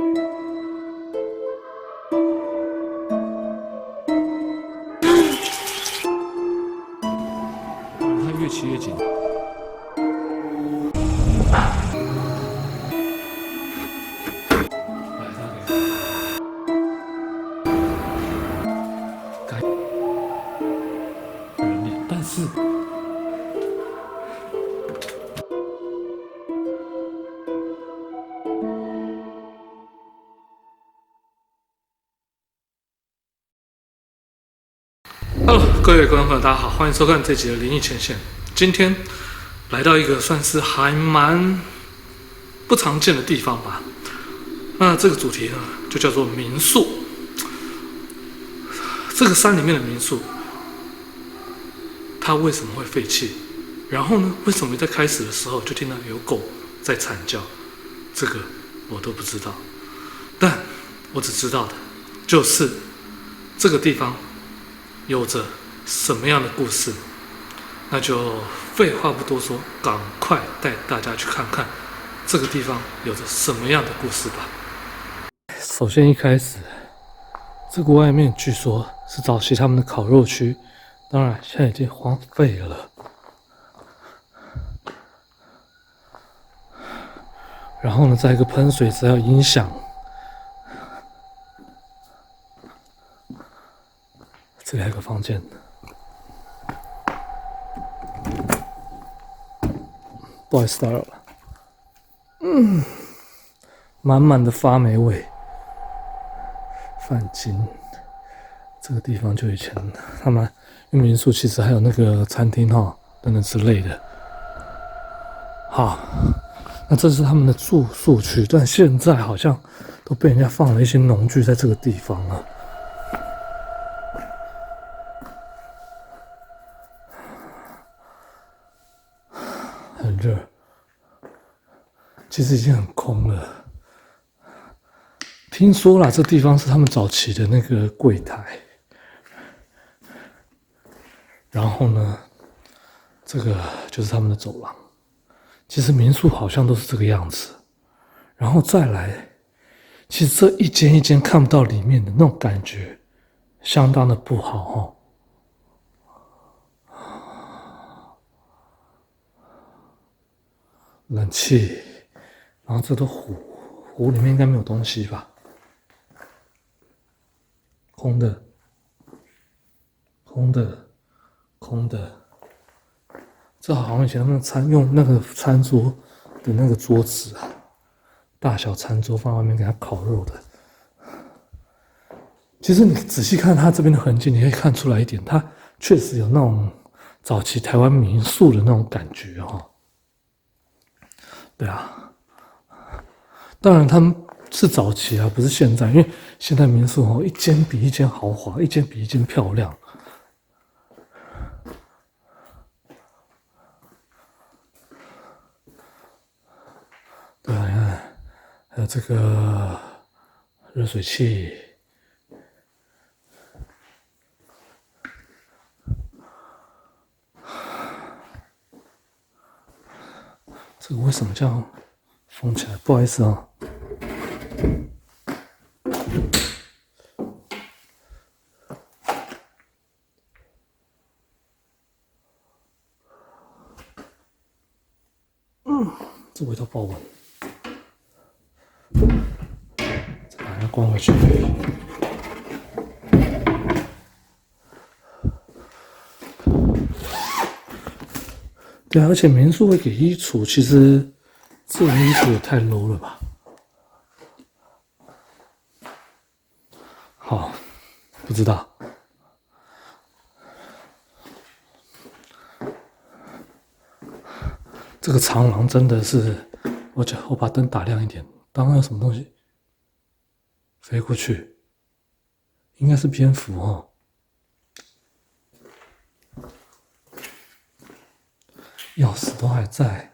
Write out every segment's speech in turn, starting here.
它越骑越紧。来，它给改人脸，但是。Hello， 各位观众朋友，大家好，欢迎收看这集的灵异前线。今天来到一个算是还蛮不常见的地方吧。那这个主题呢，就叫做民宿。这个山里面的民宿，它为什么会废弃？然后呢，为什么在开始的时候就听到有狗在惨叫？这个我都不知道。但我只知道的就是这个地方有着什么样的故事？那就废话不多说，赶快带大家去看看这个地方有着什么样的故事吧。首先一开始，这个外面据说是早期他们的烤肉区，当然现在已经荒废了。然后呢，在一个喷水池还有音响。这里还有个房间，不好意思打扰了。满满的发霉味，饭筋。这个地方就以前他们民宿其实还有那个餐厅等等之类的。好，那这是他们的住宿区，但现在好像都被人家放了一些农具在这个地方了。很热，其实已经很空了。听说啦，这地方是他们早期的那个柜台。然后呢，这个就是他们的走廊。其实民宿好像都是这个样子。然后再来，其实这一间一间看不到里面的那种感觉，相当的不好冷气，然后这都湖里面应该没有东西吧？空的，这好像以前他们用那个餐桌的那个桌子啊，大小餐桌放外面给他烤肉的。其实你仔细看它这边的痕迹，你可以看出来一点，它确实有那种早期台湾民宿的那种感觉对啊，当然他们是早期啊，不是现在，因为现在民宿一间比一间豪华，一间比一间漂亮。对啊，你看，还有这个热水器，这个为什么这样封起来？不好意思啊。这味道不好闻，再把它关回去。对啊，而且民宿会给衣橱，其实这种衣橱也太 low 了吧？好，不知道。这个长廊真的是，我把灯打亮一点，刚刚有什么东西飞过去？应该是蝙蝠钥匙都还在，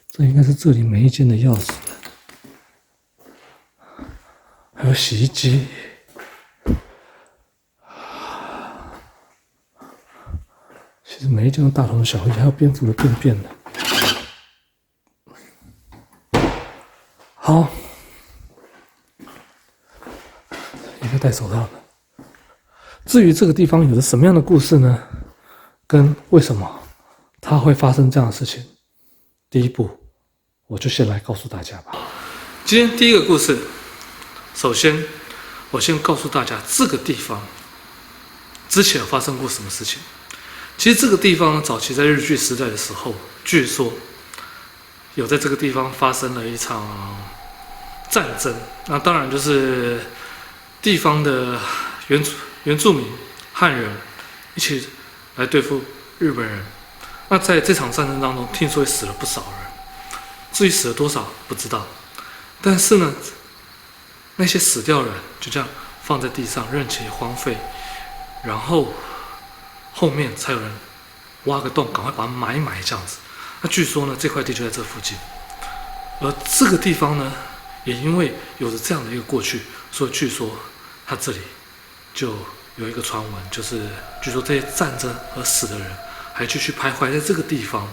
这应该是这里每一间的钥匙，还有洗衣机。其实每一间都大同小异，还有蝙蝠的便便呢。好，应该戴手套了。至于这个地方有着什么样的故事呢？跟为什么它会发生这样的事情？第一步，我就先来告诉大家吧。今天第一个故事，首先我先告诉大家这个地方之前有发生过什么事情。其实这个地方早期在日据时代的时候，据说有在这个地方发生了一场战争。那当然就是地方的原住民汉人一起来对付日本人。那在这场战争当中，听说也死了不少人，至于死了多少不知道。但是呢，那些死掉的人就这样放在地上任其荒废，然后后面才有人挖个洞，赶快把它埋一埋这样子。那据说呢，这块地就在这附近，而这个地方呢，也因为有着这样的一个过去，所以据说它这里就有一个传闻，就是据说这些战争而死的人还继续徘徊在这个地方。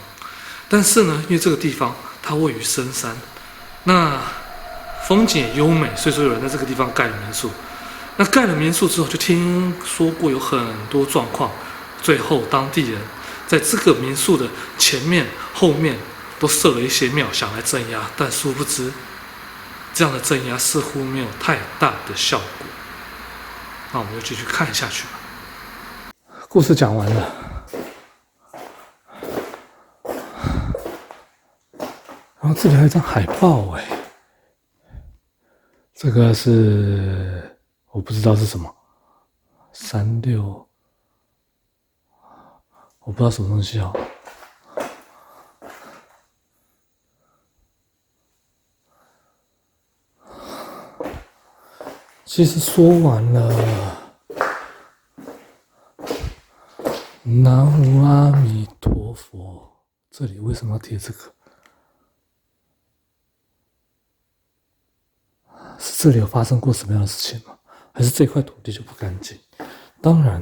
但是呢，因为这个地方它位于深山，那风景也优美，所以说有人在这个地方盖了民宿。那盖了民宿之后，就听说过有很多状况，最后当地人在这个民宿的前面、后面都设了一些庙，想来镇压，但殊不知这样的镇压似乎没有太大的效果。那我们就继续看下去吧。故事讲完了，然后这里还有一张海报这个是我不知道是什么，36，我不知道什么东西啊。其实说完了，南无阿弥陀佛。这里为什么要贴这个？是这里有发生过什么样的事情吗？还是这块土地就不干净？当然，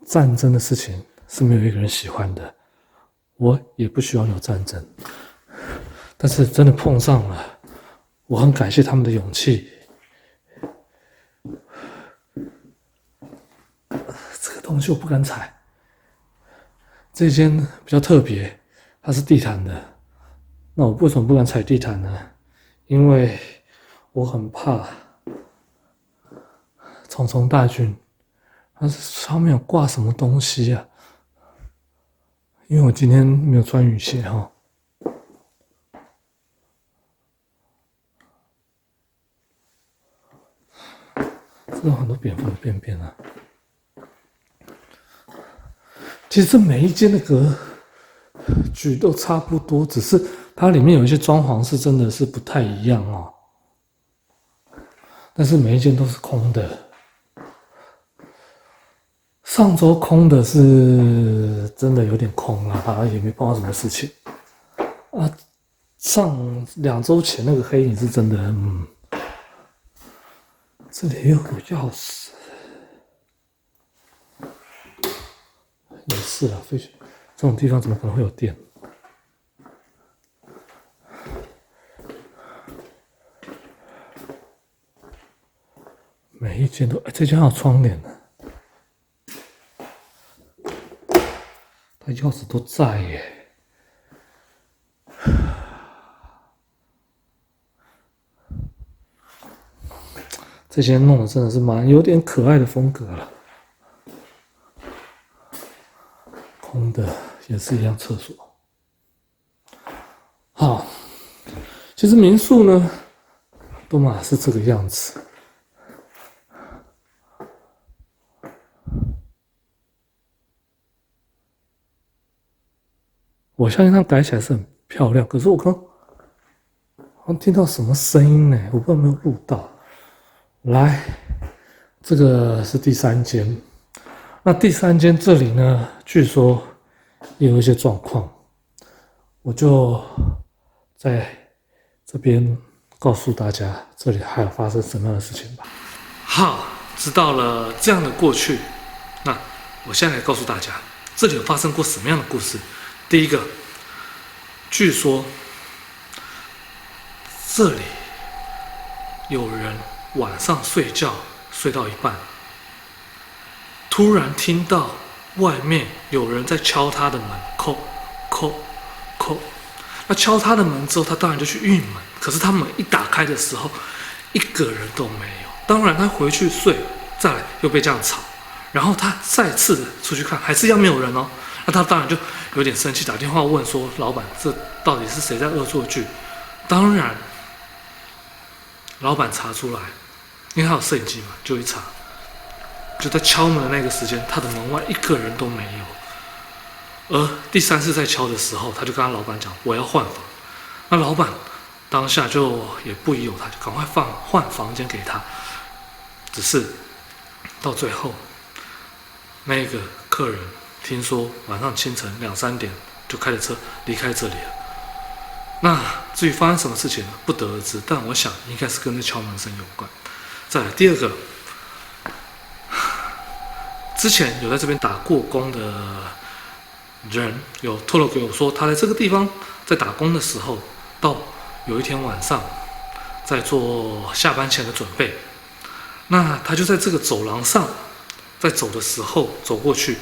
战争的事情是没有一个人喜欢的，我也不希望有战争。但是真的碰上了，我很感谢他们的勇气。这个东西我不敢踩。这间比较特别，它是地毯的。那我为什么不敢踩地毯呢？因为我很怕虫虫大军，它上面有挂什么东西啊？因为我今天没有穿雨鞋哈。这有很多蝙蝠的便便啊。其实这每一间的格局都差不多，只是它里面有一些装潢是真的是不太一样哦。但是每一间都是空的。上周空的是真的有点空了，也没碰到什么事情。上2周前那个黑影是真的，这里也有个钥匙。也是啊，这种地方怎么可能会有电？每一间都，这间还有窗帘呢，它钥匙都在耶。这间弄的真的是有点可爱的风格了。空的也是一样，厕所。好，其实民宿呢，都嘛是这个样子。我相信它改起来是很漂亮，可是我刚好像听到什么声音呢？我不知道有没有录到。来，这个是第3间。那第3间这里呢，据说也有一些状况，我就在这边告诉大家，这里还有发生什么样的事情吧。好，知道了这样的过去，那我现在来告诉大家，这里有发生过什么样的故事。第一个，据说这里有人晚上睡觉睡到一半，突然听到外面有人在敲他的门，叩叩叩。那敲他的门之后，他当然就去应门。可是他门一打开的时候，一个人都没有。当然他回去睡，再来又被这样吵，然后他再次的出去看，还是一样没有人哦。那他当然就有点生气，打电话问说：“老板，这到底是谁在恶作剧？”当然，老板查出来，因为他有摄影机嘛，就一查，就在敲门的那个时间，他的门外一个人都没有。而第三次在敲的时候，他就跟他老板讲：“我要换房。”那老板当下就也不疑有他，就赶快换房间给他。只是到最后，那个客人听说晚上清晨2、3点就开着车离开这里了。那至于发生什么事情呢？不得而知。但我想应该是跟这敲门声有关。再来第二个，之前有在这边打过工的人有透露给我说，他在这个地方在打工的时候，到有一天晚上在做下班前的准备，那他就在这个走廊上，在走的时候走过去，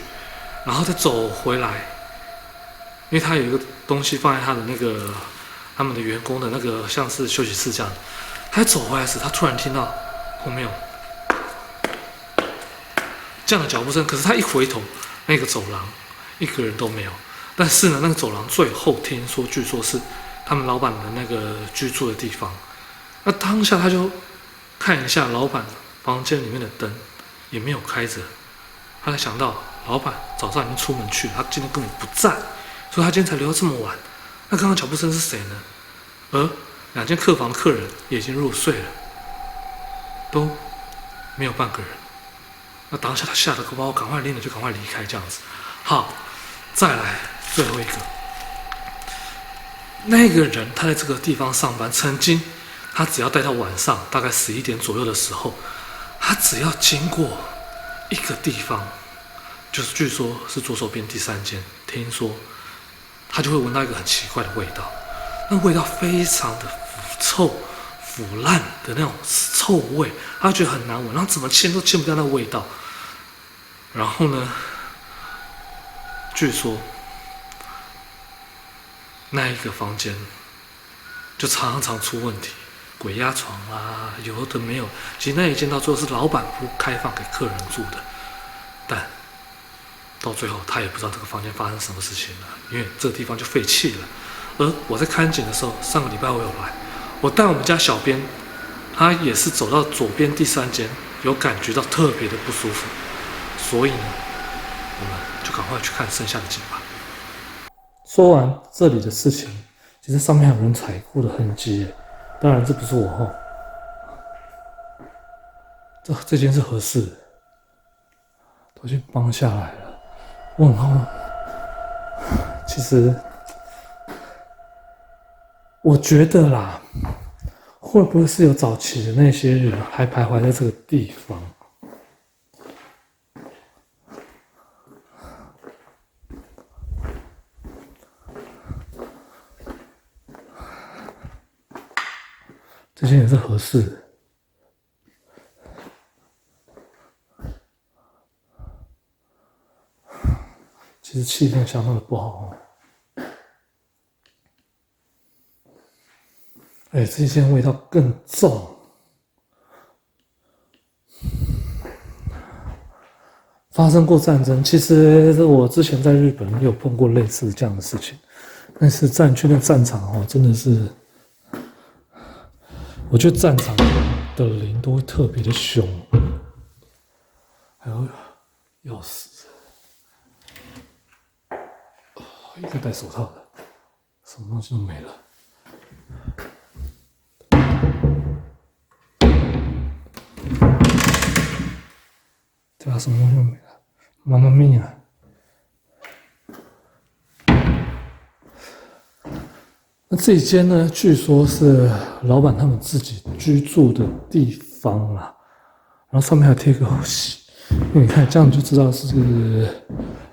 然后再走回来，因为他有一个东西放在他的那个他们的员工的那个像是休息室这样，他走回来时，他突然听到后面有这样的脚步声，可是他一回头，那个走廊一个人都没有。但是呢，那个走廊最后据说是他们老板的那个居住的地方。那当下他就看一下老板房间里面的灯也没有开着，他才想到老板早上已经出门去了，他今天根本不在，所以他今天才留到这么晚。那刚刚脚步声是谁呢？而2间客房的客人也已经入睡了，都没有半个人。那当下他吓得把我赶快拎了，就赶快离开这样子。好，再来最后一个，那个人他在这个地方上班，曾经他只要待到晚上大概11点左右的时候，他只要经过一个地方，就是据说是左手边第3间，听说他就会闻到一个很奇怪的味道，那味道非常的腐烂的那种臭味，他觉得很难闻，然后怎么清都清不掉那个味道。然后呢，据说那一个房间就常常出问题，鬼压床啊，有的没有。其实那一间到最后是老板不开放给客人住的，但到最后他也不知道这个房间发生什么事情了，因为这个地方就废弃了。而我在看景的时候，上个礼拜我有来，我带我们家小编，他也是走到左边第3间，有感觉到特别的不舒服，所以呢，我们就赶快去看剩下的景吧。说完这里的事情，其实上面还有人踩过的痕迹耶，当然这不是我吼，这间是合适的，都已经帮下来了。问号，其实我觉得啦，会不会是有早期的那些人还徘徊在这个地方？这些也是合适的。其实气氛相当的不好哦。这间味道更重。发生过战争，其实我之前在日本有碰过类似这样的事情，但是战区的战场哦，真的是，我觉得战场的灵都会特别的凶，还有要死，应该戴手套的，什么东西都没了。对啊，什么东西都没了，妈妈咪呀！那这一间呢，据说是老板他们自己居住的地方啦，然后上面还贴个喜，因为你看这样就知道是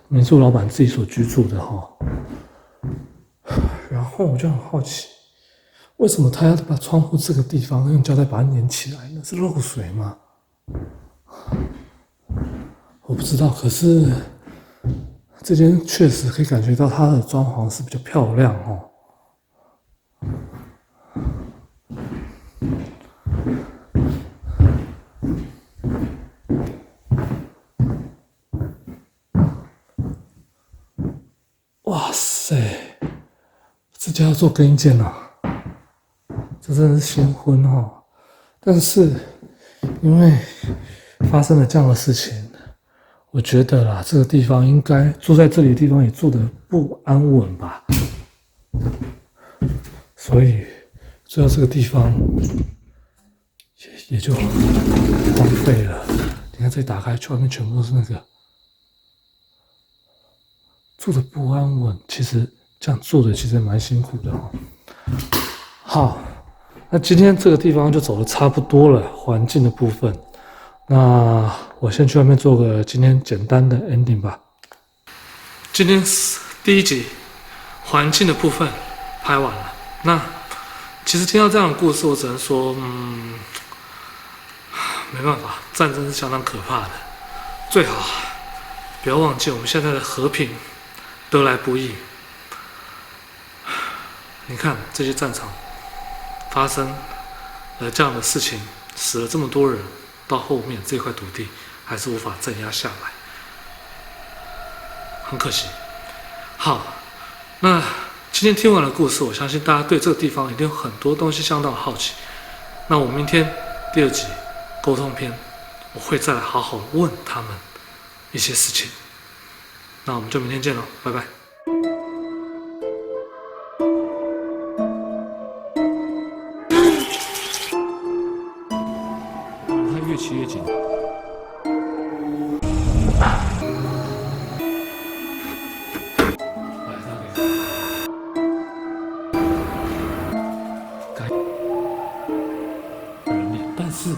民宿老板自己所居住的哈。然后我就很好奇，为什么他要把窗户这个地方用胶带把它粘起来呢？是漏水吗？我不知道，可是这间确实可以感觉到它的装潢是比较漂亮哦。哇塞，这家要做更衣间啊，这真的是新婚哦。但是因为发生了这样的事情，我觉得啦，这个地方应该住在这里的地方也住得不安稳吧，所以最后这个地方也就荒废了。你看这里打开，外面全部都是那个住得不安稳。其实这样做的其实蛮辛苦的哦。好，那今天这个地方就走的差不多了，环境的部分。那我先去外面做个今天简单的 ending 吧。今天第一集环境的部分拍完了。那其实听到这样的故事，我只能说，没办法，战争是相当可怕的。最好不要忘记，我们现在的和平得来不易。你看这些战场发生了这样的事情，死了这么多人，到后面这块土地还是无法镇压下来，很可惜。好，那今天听完了故事，我相信大家对这个地方一定有很多东西相当好奇。那我明天第2集沟通篇，我会再来好好问他们一些事情。那我们就明天见喽，拜拜。它越骑越紧。但是